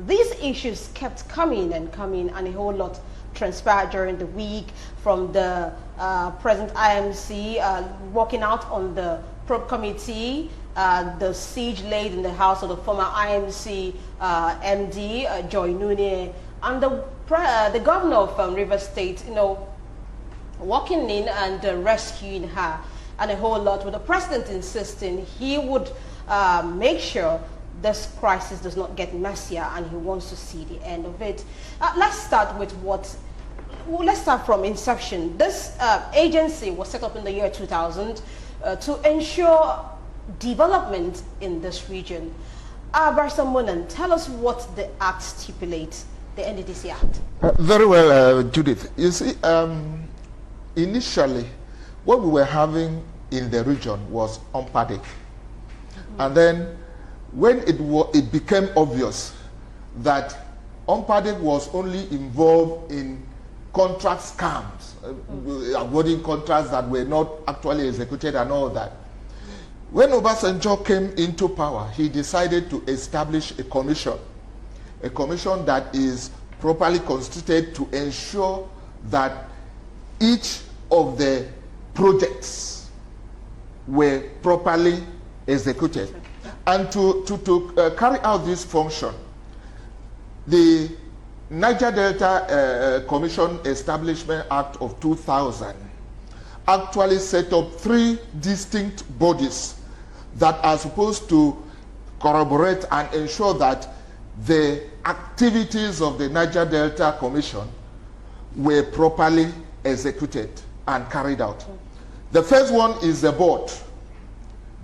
these issues kept coming and coming, and a whole lot transpired during the week, from the present IMC working out on the probe committee, the siege laid in the house of the former IMC MD, Joy Nune, and the governor of Rivers State, walking in and rescuing her, and a whole lot, with the president insisting he would make sure this crisis does not get messier, and he wants to see the end of it. Let's start from inception. This agency was set up in the year 2000 to ensure development in this region. Barrister Munan, tell us what the Act stipulates, the NDDC Act. Very well, Judith. You see, initially, what we were having in the region was Ompadek. And then, when it became obvious that Ompadek was only involved in contract scams, awarding contracts that were not actually executed and all that, when Obasanjo came into power, he decided to establish a commission that is properly constituted to ensure that each of the projects were properly executed. And to carry out this function, the Niger Delta Commission Establishment Act of 2000 actually set up 3 distinct bodies that are supposed to corroborate and ensure that the activities of the Niger Delta Commission were properly executed and carried out. The first one is the board.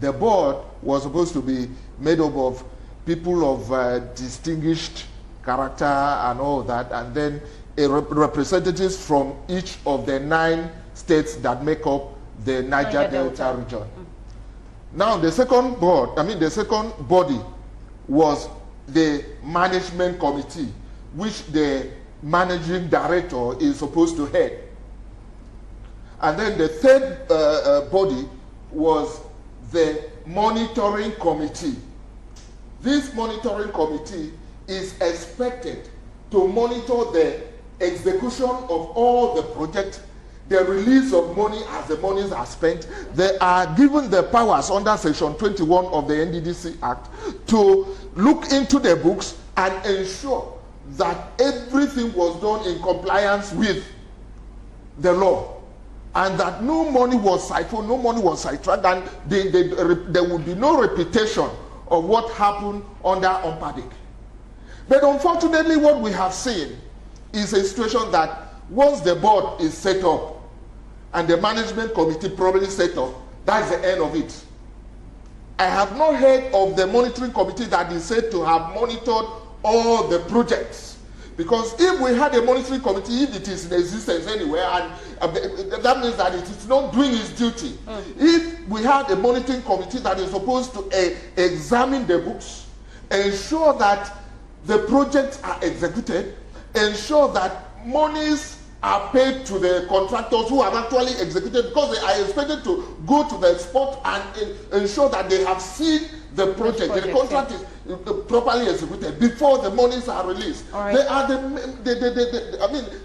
The board was supposed to be made up of people of distinguished character and all that, and then representatives from each of the 9 states that make up the Niger Delta region. Now, the second body was the management committee, which the managing director is supposed to head. And then the third body was the monitoring committee. This monitoring committee is expected to monitor the execution of all the projects, the release of money as the monies are spent. They are given the powers under Section 21 of the NDDC Act to look into the books and ensure that everything was done in compliance with the law, and that no money was siphoned, no money was sidetracked, and there would be no repetition of what happened under Ompadek. But unfortunately, what we have seen is a situation that once the board is set up and the management committee probably set up, that's the end of it. I have not heard of the monitoring committee that is said to have monitored all the projects. Because if we had a monitoring committee, if it is in existence anywhere, and that means that it is not doing its duty. If we had a monitoring committee that is supposed to examine the books, ensure that the projects are executed, ensure that monies are paid to the contractors who have actually executed, because they are expected to go to the spot and ensure that they have seen the project, the contract is properly executed before the monies are released. Right.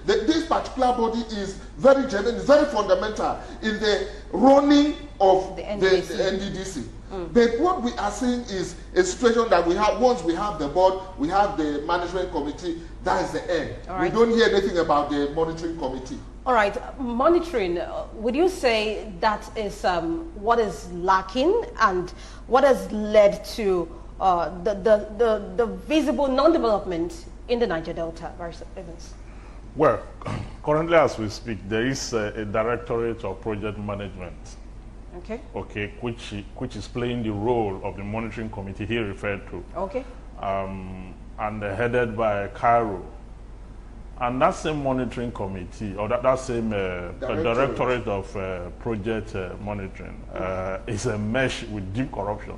This particular body is very genuine, very fundamental in the running of the NDDC. But what we are seeing is a situation that we have, once we have the board, we have the management committee, that is the end. Right. We don't hear anything about the monitoring committee. All right, monitoring, would you say that is what is lacking and what has led to the visible non-development in the Niger Delta, Barrister Evans? Well, currently as we speak, there is a directorate of project management, okay, which is playing the role of the monitoring committee he referred to, and headed by Cairo. And that same monitoring committee, or that same directorate of project monitoring, is a mesh with deep corruption.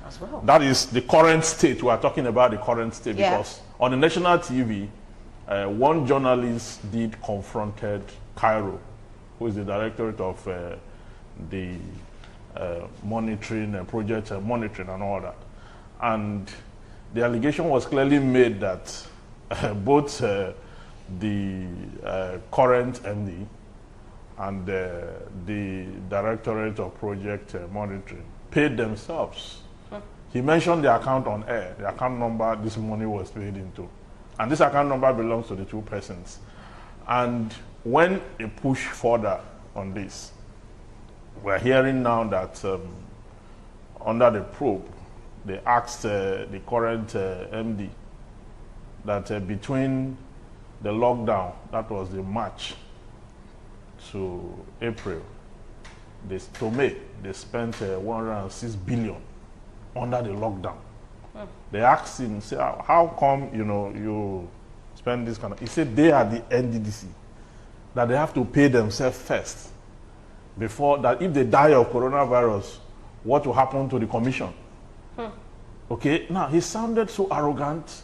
As well. That is the current state. We are talking about the current state, because on the national TV, one journalist confronted Cairo, who is the directorate of the monitoring, project monitoring and all that. And the allegation was clearly made that both the current MD and the Directorate of Project Monitoring paid themselves. He mentioned the account on air, the account number this money was paid into. And this account number belongs to the two persons. And when they push further on this, we're hearing now that under the probe, they asked the current MD that between the lockdown, that was the March to April, to May, they spent 106 billion under the lockdown. They asked him, say, how come you spend this kind of? He said they are the NDDC, that they have to pay themselves first before that. If they die of coronavirus, what will happen to the commission? Okay, now he sounded so arrogant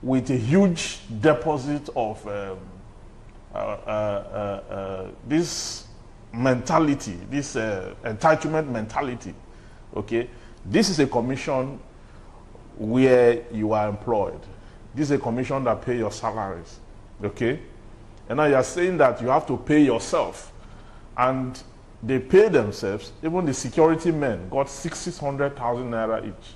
with a huge deposit of this mentality, this entitlement mentality. Okay, this is a commission where you are employed. This is a commission that pay your salaries. Okay, and now you are saying that you have to pay yourself, and they pay themselves. Even the security men got 600,000 naira each.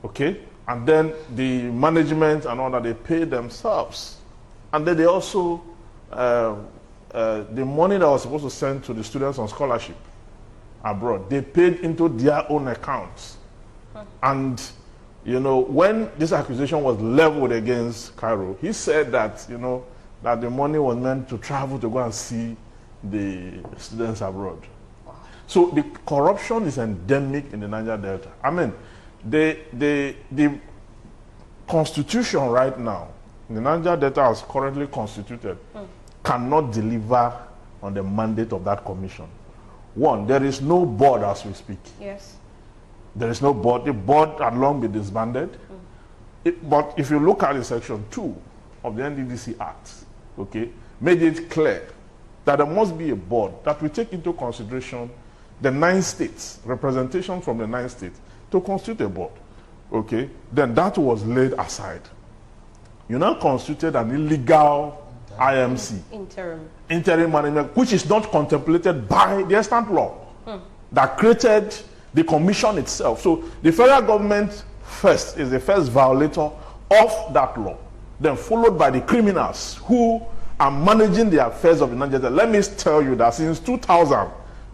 Okay, and then the management and all that, they pay themselves, and then they also the money that was supposed to send to the students on scholarship abroad, they paid into their own accounts. And when this accusation was leveled against Cairo, he said that that the money was meant to travel to go and see the students abroad. So the corruption is endemic in the Niger Delta. I mean, the constitution right now, the Niger Delta as currently constituted, cannot deliver on the mandate of that commission. One, there is no board as we speak. Yes. There is no board. The board had long been disbanded. But if you look at the section 2 of the NDDC Act, okay, made it clear that there must be a board that will take into consideration the 9 states, representation from the 9 states, to constitute a board. Okay, then that was laid aside. You now constituted an illegal IMC, interim management, which is not contemplated by the extant law that created the commission itself. So the federal government first is the first violator of that law, then followed by the criminals who are managing the affairs of the Niger Delta. Let me tell you that since 2000,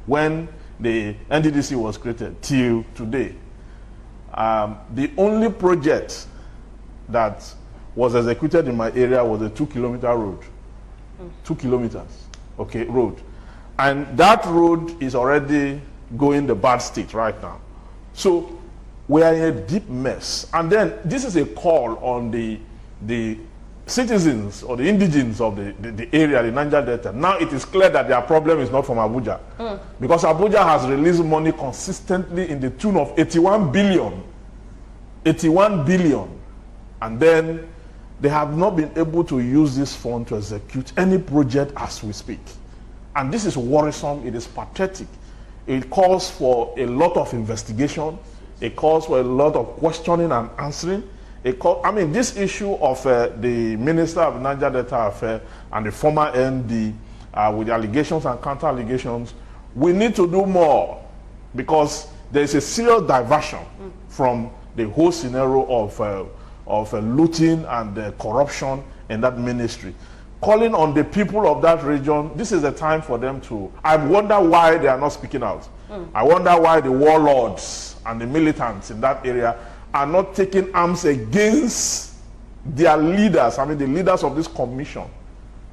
when the NDDC was created, till today, the only project that was executed in my area was a 2-kilometer road. 2 kilometers, okay, road. And that road is already going the bad state right now. So we are in a deep mess. And then this is a call on the citizens or the indigenes of the area, the Niger Delta. Now it is clear that their problem is not from Abuja. Because Abuja has released money consistently in the tune of 81 billion. 81 billion. And then they have not been able to use this fund to execute any project as we speak. And this is worrisome. It is pathetic. It calls for a lot of investigation. It calls for a lot of questioning and answering. This issue of the Minister of Niger Delta Affairs and the former MD with the allegations and counter-allegations, we need to do more, because there is a serious diversion from the whole scenario of looting and corruption in that ministry. Calling on the people of that region, this is the time for them to, I wonder why they are not speaking out. I wonder why the warlords and the militants in that area are not taking arms against their leaders, the leaders of this commission,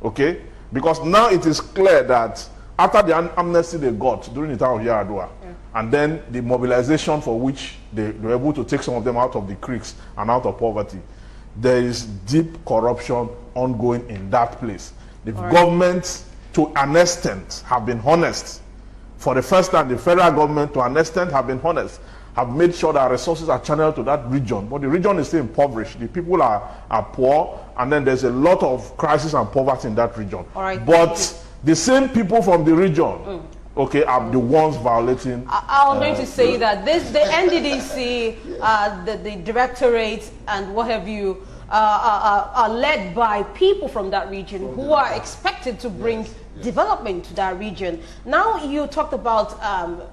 okay? Because now it is clear that after the amnesty they got during the time of Yaradua, and then the mobilization for which they were able to take some of them out of the creeks and out of poverty, there is deep corruption ongoing in that place. The government, to an extent, have been honest. For the first time, the federal government, to an extent, have been honest, have made sure that resources are channeled to that region. But the region is still impoverished. The people are poor, and then there's a lot of crisis and poverty in that region. But the same people from the region okay, are the ones violating. I was going to say that the NDDC, the directorate, and what have you, are led by people from that region who are expected to bring development to that region. Now you talked about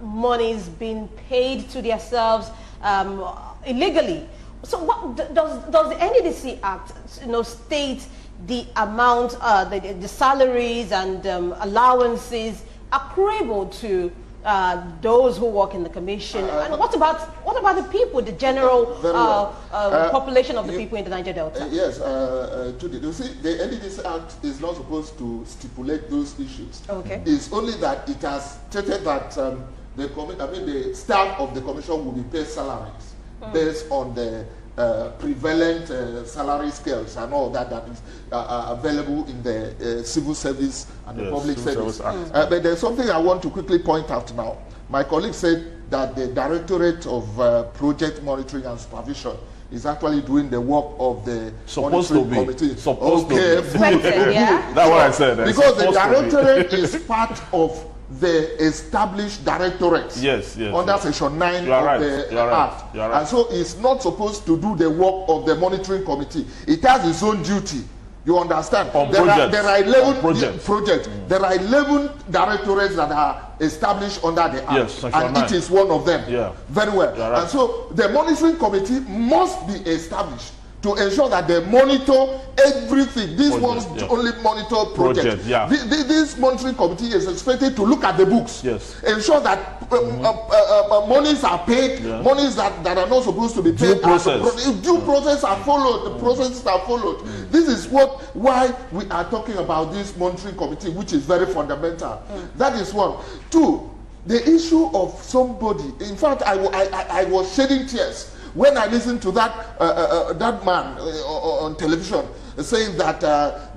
monies being paid to themselves illegally. So what does the NDDC Act, state the amount, the salaries and allowances accruable to those who work in the commission? And what about the people, the general population of the people in the Niger Delta? Yes, Judy, you see, the NDDC Act is not supposed to stipulate those issues. Okay. It's only that it has stated that the staff of the commission will be paid salaries based on the prevalent salary scales and all that is available in the civil service and the public service. But there's something I want to quickly point out now. My colleague said that the Directorate of Project Monitoring and Supervision is actually doing the work of the monitoring committee. Supposed to be. Yeah. That's what I said. Because the Directorate is part of the established directorates under Section 9 of the Act. And so it's not supposed to do the work of the monitoring committee. It has its own duty. You understand? There are 11 projects. There are 11 directorates that are established under the Act. And it is one of them. Very well. And so the monitoring committee must be established to ensure that they monitor everything. This one's only monitor project. This monitoring committee is expected to look at the books, ensure that monies are paid, monies that are not supposed to be paid. Due process are followed. The processes are followed. This is why we are talking about this monitoring committee, which is very fundamental. That is one. Two, the issue of somebody. In fact, I was shedding tears when I listened to that man on television saying that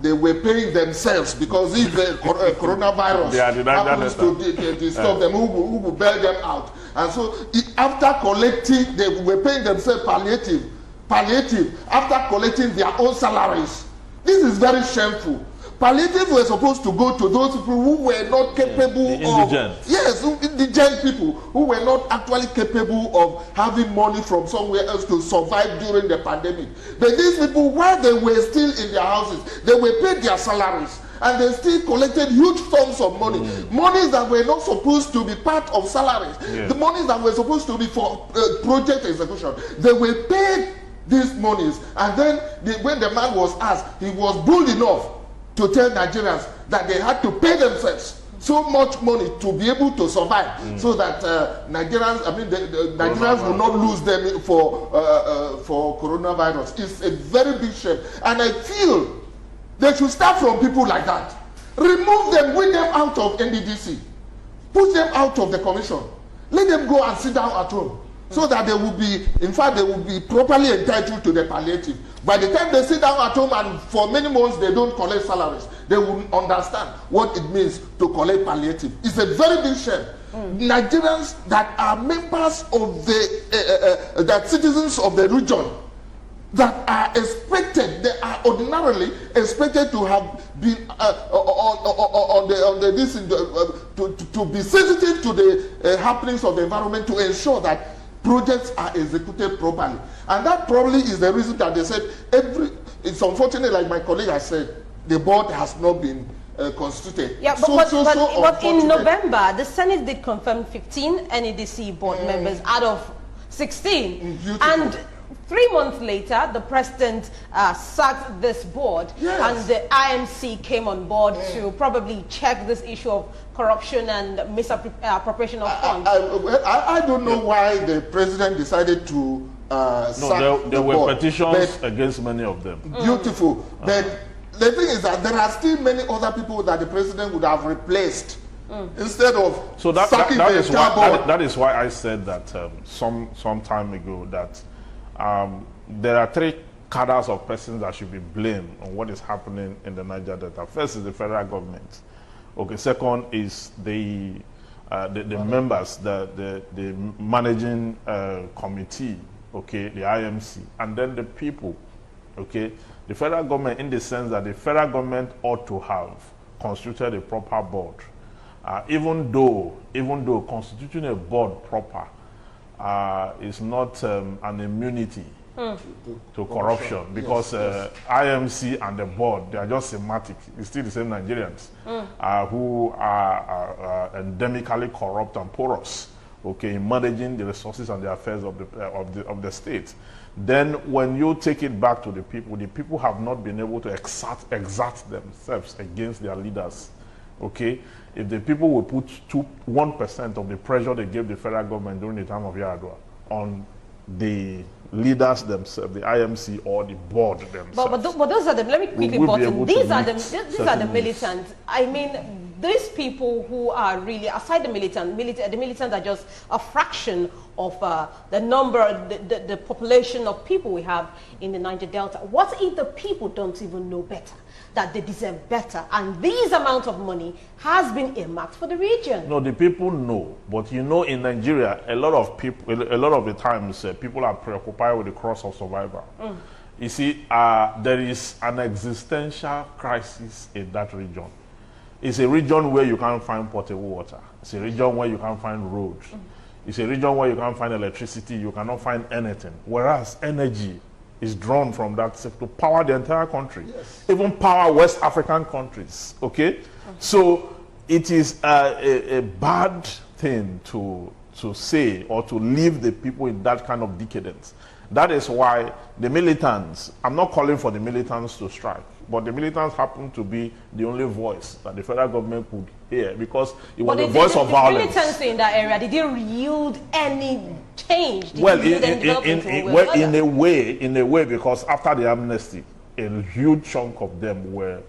they were paying themselves because if the coronavirus happens to disturb them, who will bail them out? And so after collecting, they were paying themselves palliative after collecting their own salaries. This is very shameful. Palliative were supposed to go to those people who were not capable indigent people who were not actually capable of having money from somewhere else to survive during the pandemic. But these people, while they were still in their houses, they were paid their salaries and they still collected huge sums of money. Monies that were not supposed to be part of salaries. The monies that were supposed to be for project execution. They were paid these monies, and then when the man was asked, he was bold enough to tell Nigerians that they had to pay themselves so much money to be able to survive, so that Nigerians will not lose them for coronavirus. It's a very big shame, and I feel they should start from people like that. Remove them, win them out of NDDC, push them out of the commission, let them go and sit down at home, so that they will be, in fact, they will be properly entitled to the palliative. By the time they sit down at home and for many months they don't collect salaries, they will understand what it means to collect palliative. It's a very big shame. Nigerians that are members of the, that citizens of the region, that are expected, they are ordinarily expected to have been to be sensitive to the happenings of the environment, to ensure that projects are executed properly. And that probably is the reason that they said it's unfortunate, like my colleague has said, the board has not been constituted. Yeah, but in November, the Senate did confirm 15 NEDC board members out of 16. And 3 months later, the president sacked this board, and the IMC came on board to probably check this issue of corruption and misappropriation of funds. I don't know why the president decided to sack there were petitions against many of them. Beautiful. But the thing is that there are still many other people that the president would have replaced instead of sacking the entire board. That is why I said that some time ago that there are 3 cadres of persons that should be blamed on what is happening in the Niger Delta. First is the federal government. Okay. Second is the members, the managing committee. Okay, the IMC, and then the people. Okay, the federal government, in the sense that the federal government ought to have constituted a proper board even though constituting a board proper is not an immunity to corruption, because IMC and the board, they are just semantic. It's still the same Nigerians who are endemically corrupt and porous, okay, in managing the resources and the affairs of the state. Then when you take it back to the people have not been able to exert themselves against their leaders, okay? If the people will put 1% of the pressure they gave the federal government during the time of Yar'Adua on the leaders themselves, the IMC or the board themselves. But those are the, let me quickly button, these are the militants. I mean, these people who are really, aside the militants are just a fraction of the number, the population of people we have in the Niger Delta. What if the people don't even know better, that they deserve better, and this amount of money has been earmarked for the region? No, the people know, but you know, in Nigeria, a lot of the times, people are preoccupied with the cross of survival. You see, there is an existential crisis in that region. It's a region where you can't find potable water. It's a region where you can't find roads. It's a region where you can't find electricity. You cannot find anything. Whereas energy is drawn from that to power the entire country, even power West African countries, okay? So it is a bad thing to say or to leave the people in that kind of decadence. That is why the militants, I'm not calling for the militants to strike, but the militants happen to be the only voice that the federal government could hear, because it was the voice of violence. The militants in that area, did they yield any change? Well, in a way, because after the amnesty, a huge chunk of them were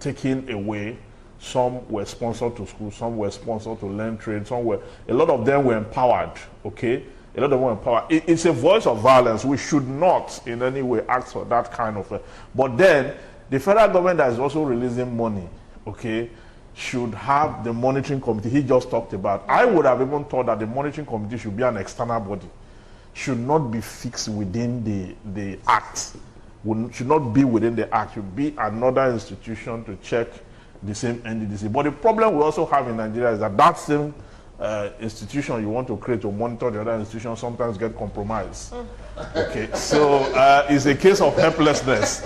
taken away. Some were sponsored to school, some were sponsored to learn trade, a lot of them were empowered, okay? A lot of them were empowered. It's a voice of violence. We should not in any way ask for that kind of but then, the federal government that is also releasing money, okay, should have the monitoring committee he just talked about. I would have even thought that the monitoring committee should be an external body, should not be fixed within the act, should not be within the act, should be another institution to check the same NDDC. But the problem we also have in Nigeria is that same institution you want to create to monitor the other institution sometimes get compromised. Okay, so it's a case of helplessness.